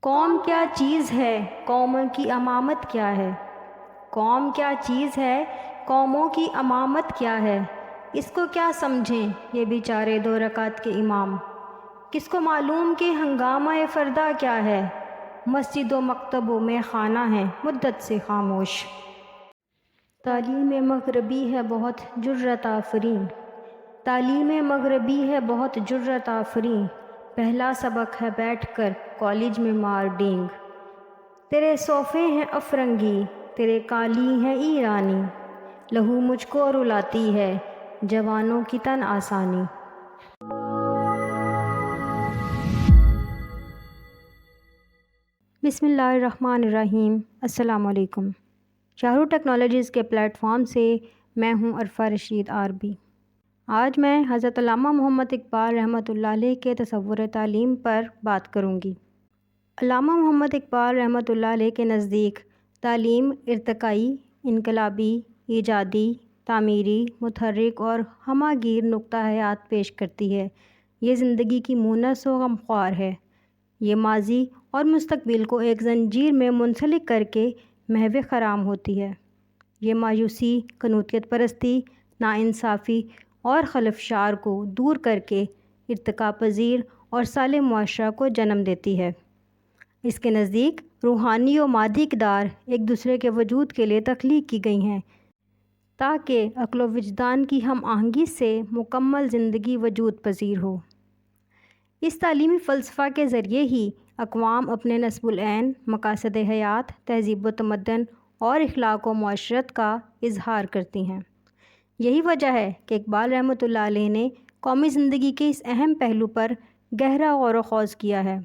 قوم کیا چیز ہے، قوموں کی امامت کیا ہے؟ قوم کیا چیز ہے، قوموں کی امامت کیا ہے؟ اس کو کیا سمجھیں یہ بیچارے دو رکعت کے امام؟ کس کو معلوم کہ ہنگامہ فردا کیا ہے؟ مسجد و مکتبوں میں خانہ ہے مدت سے خاموش۔ تعلیم مغربی ہے بہت جرأت آفریں، تعلیم مغربی ہے بہت جرأت آفریں، پہلا سبق ہے بیٹھ کر کالج میں مار ڈینگ۔ تیرے صوفے ہیں افرنگی، تیرے کالی ہیں ایرانی، لہو مجھ کو رلاتی ہے جوانوں کی تن آسانی۔ بسم اللہ الرحمن الرحیم۔ السلام علیکم۔ شاہرو ٹیکنالوجیز کے پلیٹ فارم سے میں ہوں عرفہ رشید عربی۔ آج میں حضرت علامہ محمد اقبال رحمۃ اللہ علیہ کے تصور تعلیم پر بات کروں گی۔ علامہ محمد اقبال رحمۃ اللہ علیہ کے نزدیک تعلیم ارتقائی، انقلابی، ایجادی، تعمیری، متحرک اور ہمہ گیر نقطہ حیات پیش کرتی ہے۔ یہ زندگی کی مونس و غمخوار ہے۔ یہ ماضی اور مستقبل کو ایک زنجیر میں منسلک کر کے محو خرام ہوتی ہے۔ یہ مایوسی، قنوطیت پرستی، ناانصافی اور خلفشار کو دور کر کے ارتقاء پذیر اور صالح معاشرہ کو جنم دیتی ہے۔ اس کے نزدیک روحانی و مادی اقدار ایک دوسرے کے وجود کے لیے تخلیق کی گئی ہیں تاکہ عقل و وجدان کی ہم آہنگی سے مکمل زندگی وجود پذیر ہو۔ اس تعلیمی فلسفہ کے ذریعے ہی اقوام اپنے نصب العین، مقاصد حیات، تہذیب و تمدن اور اخلاق و معاشرت کا اظہار کرتی ہیں۔ یہی وجہ ہے کہ اقبال رحمۃ اللہ علیہ نے قومی زندگی کے اس اہم پہلو پر گہرا غور و خوض کیا ہے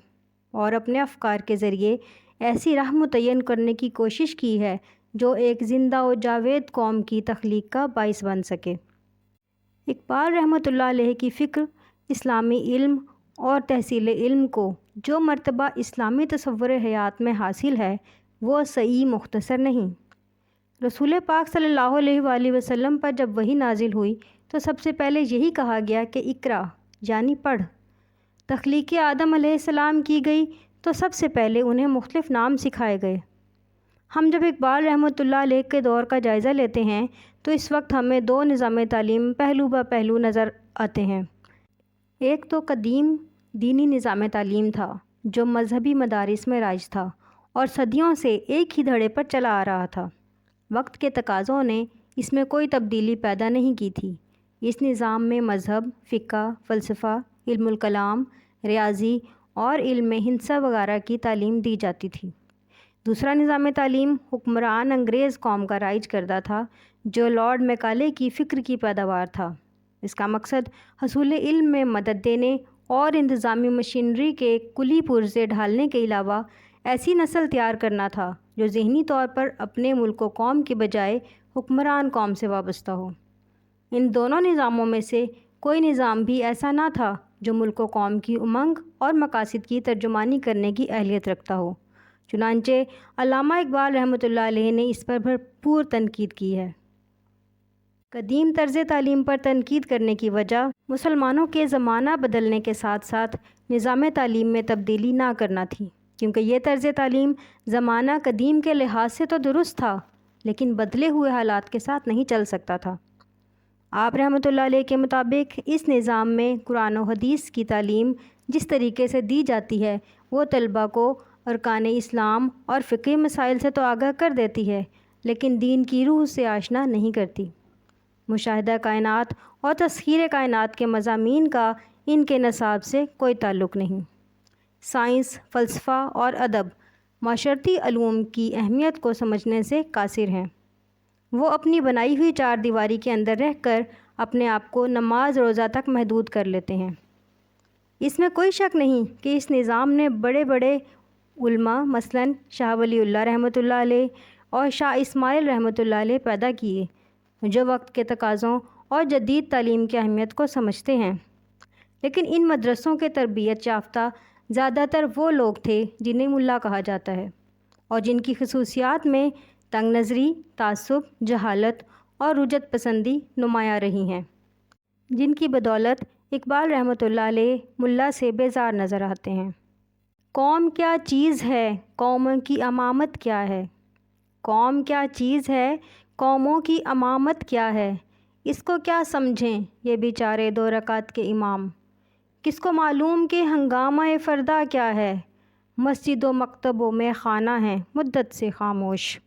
اور اپنے افکار کے ذریعے ایسی راہ متعین کرنے کی کوشش کی ہے جو ایک زندہ و جاوید قوم کی تخلیق کا باعث بن سکے۔ اقبال رحمۃ اللہ علیہ کی فکر اسلامی علم اور تحصیل علم کو جو مرتبہ اسلامی تصور حیات میں حاصل ہے وہ صحیح مختصر نہیں۔ رسول پاک صلی اللہ علیہ وآلہ وسلم پر جب وحی نازل ہوئی تو سب سے پہلے یہی کہا گیا کہ اقرا یعنی پڑھ۔ تخلیق آدم علیہ السلام کی گئی تو سب سے پہلے انہیں مختلف نام سکھائے گئے۔ ہم جب اقبال رحمۃ اللہ علیہ کے دور کا جائزہ لیتے ہیں تو اس وقت ہمیں دو نظام تعلیم پہلو بہ پہلو نظر آتے ہیں۔ ایک تو قدیم دینی نظام تعلیم تھا جو مذہبی مدارس میں رائج تھا اور صدیوں سے ایک ہی دھڑے پر چلا آ رہا تھا۔ وقت کے تقاضوں نے اس میں کوئی تبدیلی پیدا نہیں کی تھی۔ اس نظام میں مذہب، فقہ، فلسفہ، علم الکلام، ریاضی اور علم ہندسہ وغیرہ کی تعلیم دی جاتی تھی۔ دوسرا نظام تعلیم حکمران انگریز قوم کا رائج کردہ تھا جو لارڈ میکالے کی فکر کی پیداوار تھا۔ اس کا مقصد حصول علم میں مدد دینے اور انتظامی مشینری کے کلی پرزے ڈھالنے کے علاوہ ایسی نسل تیار کرنا تھا جو ذہنی طور پر اپنے ملک و قوم کی بجائے حکمران قوم سے وابستہ ہو۔ ان دونوں نظاموں میں سے کوئی نظام بھی ایسا نہ تھا جو ملک و قوم کی امنگ اور مقاصد کی ترجمانی کرنے کی اہلیت رکھتا ہو۔ چنانچہ علامہ اقبال رحمۃ اللہ علیہ نے اس پر بھرپور تنقید کی ہے۔ قدیم طرز تعلیم پر تنقید کرنے کی وجہ مسلمانوں کے زمانہ بدلنے کے ساتھ ساتھ نظام تعلیم میں تبدیلی نہ کرنا تھی، کیونکہ یہ طرز تعلیم زمانہ قدیم کے لحاظ سے تو درست تھا لیکن بدلے ہوئے حالات کے ساتھ نہیں چل سکتا تھا۔ آپ رحمۃ اللہ علیہ کے مطابق اس نظام میں قرآن و حدیث کی تعلیم جس طریقے سے دی جاتی ہے وہ طلباء کو ارکان اسلام اور فقہی مسائل سے تو آگاہ کر دیتی ہے لیکن دین کی روح سے آشنا نہیں کرتی۔ مشاہدہ کائنات اور تسخیر کائنات کے مضامین کا ان کے نصاب سے کوئی تعلق نہیں۔ سائنس، فلسفہ اور ادب معاشرتی علوم کی اہمیت کو سمجھنے سے قاصر ہیں۔ وہ اپنی بنائی ہوئی چار دیواری کے اندر رہ کر اپنے آپ کو نماز روزہ تک محدود کر لیتے ہیں۔ اس میں کوئی شک نہیں کہ اس نظام نے بڑے بڑے علماء مثلاً شاہ ولی اللہ رحمۃ اللہ علیہ اور شاہ اسماعیل رحمۃ اللہ علیہ پیدا کیے جو وقت کے تقاضوں اور جدید تعلیم کی اہمیت کو سمجھتے ہیں۔ لیکن ان مدرسوں کے تربیت یافتہ زیادہ تر وہ لوگ تھے جنہیں ملا کہا جاتا ہے اور جن کی خصوصیات میں تنگ نظری، تعصب، جہالت اور رجعت پسندی نمایاں رہی ہیں، جن کی بدولت اقبال رحمۃ اللہ علیہ ملا سے بیزار نظر آتے ہیں۔ قوم کیا چیز ہے، قوموں کی امامت کیا ہے؟ قوم کیا چیز ہے، قوموں کی امامت کیا ہے؟ اس کو کیا سمجھیں یہ بیچارے 2 رکعت کے امام؟ کس کو معلوم کہ ہنگامہ فردا کیا ہے؟ مسجد و مکتبوں میں خانہ ہیں مدت سے خاموش۔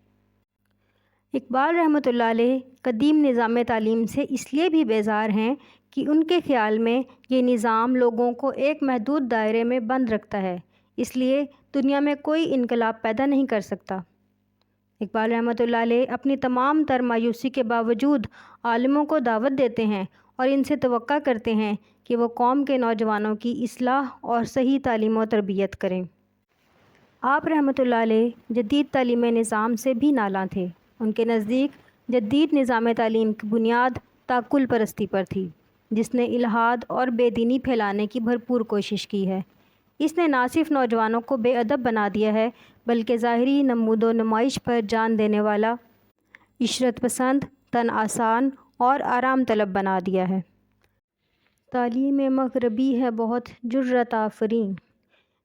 اقبال رحمۃ اللہ علیہ قدیم نظام تعلیم سے اس لیے بھی بیزار ہیں کہ ان کے خیال میں یہ نظام لوگوں کو ایک محدود دائرے میں بند رکھتا ہے، اس لیے دنیا میں کوئی انقلاب پیدا نہیں کر سکتا۔ اقبال رحمۃ اللہ علیہ اپنی تمام تر مایوسی کے باوجود عالموں کو دعوت دیتے ہیں اور ان سے توقع کرتے ہیں کہ وہ قوم کے نوجوانوں کی اصلاح اور صحیح تعلیم و تربیت کریں۔ آپ رحمۃ اللہ علیہ جدید تعلیمی نظام سے بھی نالاں تھے۔ ان کے نزدیک جدید نظام تعلیم کی بنیاد تاکل پرستی پر تھی، جس نے الحاد اور بے دینی پھیلانے کی بھرپور کوشش کی ہے۔ اس نے نہ صرف نوجوانوں کو بے ادب بنا دیا ہے بلکہ ظاہری نمود و نمائش پر جان دینے والا، عشرت پسند، تن آسان اور آرام طلب بنا دیا ہے۔ تعلیم مغربی ہے بہت جرأت آفریں،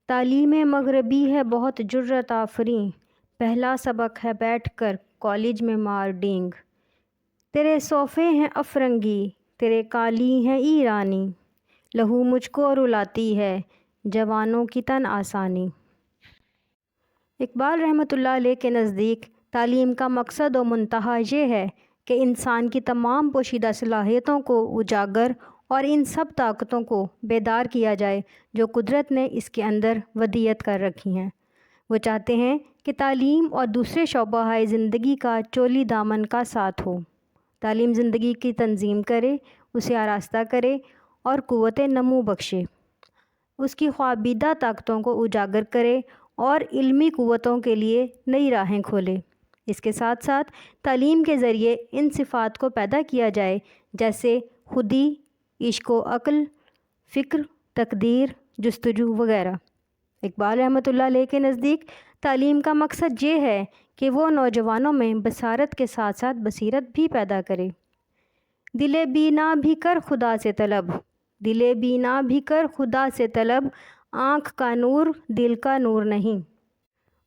تعلیم مغربی ہے بہت جرأت آفریں، پہلا سبق ہے بیٹھ کر کالج میں مار ڈینگ، تیرے صوفے ہیں افرنگی، تیرے کالی ہیں ایرانی، لہو مجھ کو رلاتی ہے جوانوں کی تن آسانی۔ اقبال رحمۃ اللہ علیہ کے نزدیک تعلیم کا مقصد و منتہا یہ ہے کہ انسان کی تمام پوشیدہ صلاحیتوں کو اجاگر اور ان سب طاقتوں کو بیدار کیا جائے جو قدرت نے اس کے اندر ودیعت کر رکھی ہیں۔ وہ چاہتے ہیں کہ تعلیم اور دوسرے شعبۂ زندگی کا چولی دامن کا ساتھ ہو۔ تعلیم زندگی کی تنظیم کرے، اسے آراستہ کرے اور قوت نمو بخشے، اس کی خوابیدہ طاقتوں کو اجاگر کرے اور علمی قوتوں کے لیے نئی راہیں کھولے۔ اس کے ساتھ ساتھ تعلیم کے ذریعے ان صفات کو پیدا کیا جائے جیسے خودی، عشق و عقل، فکر، تقدیر، جستجو وغیرہ۔ اقبال رحمۃ اللہ علیہ کے نزدیک تعلیم کا مقصد یہ ہے کہ وہ نوجوانوں میں بصارت کے ساتھ ساتھ بصیرت بھی پیدا کرے۔ دل بینا بھی کر خدا سے طلب، دل بینا بھی کر خدا سے طلب، آنکھ کا نور دل کا نور نہیں۔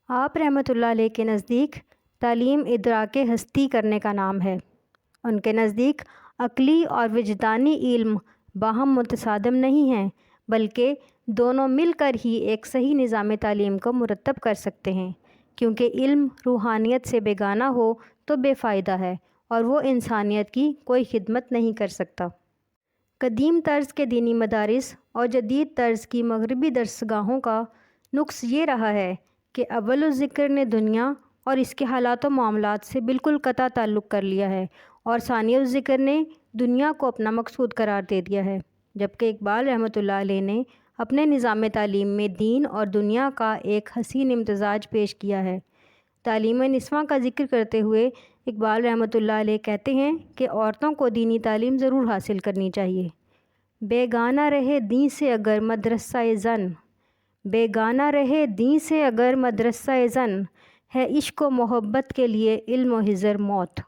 آپ رحمۃ اللہ علیہ کے نزدیک تعلیم ادراک ہستی کرنے کا نام ہے۔ ان کے نزدیک عقلی اور وجدانی علم باہم متصادم نہیں ہیں، بلکہ دونوں مل کر ہی ایک صحیح نظام تعلیم کو مرتب کر سکتے ہیں، کیونکہ علم روحانیت سے بیگانہ ہو تو بے فائدہ ہے اور وہ انسانیت کی کوئی خدمت نہیں کر سکتا۔ قدیم طرز کے دینی مدارس اور جدید طرز کی مغربی درسگاہوں کا نقص یہ رہا ہے کہ اول الذکر نے دنیا اور اس کے حالات و معاملات سے بالکل قطع تعلق کر لیا ہے اور ثانی الذکر نے دنیا کو اپنا مقصود قرار دے دیا ہے، جبکہ اقبال رحمۃ اللہ علیہ نے اپنے نظام تعلیم میں دین اور دنیا کا ایک حسین امتزاج پیش کیا ہے۔ تعلیم نسواں کا ذکر کرتے ہوئے اقبال رحمۃ اللہ علیہ کہتے ہیں کہ عورتوں کو دینی تعلیم ضرور حاصل کرنی چاہیے۔ بیگانہ رہے دین سے اگر مدرسہ زن، بیگانہ رہے دین سے اگر مدرسہ زن، ہے عشق و محبت کے لیے علم و حذر موت۔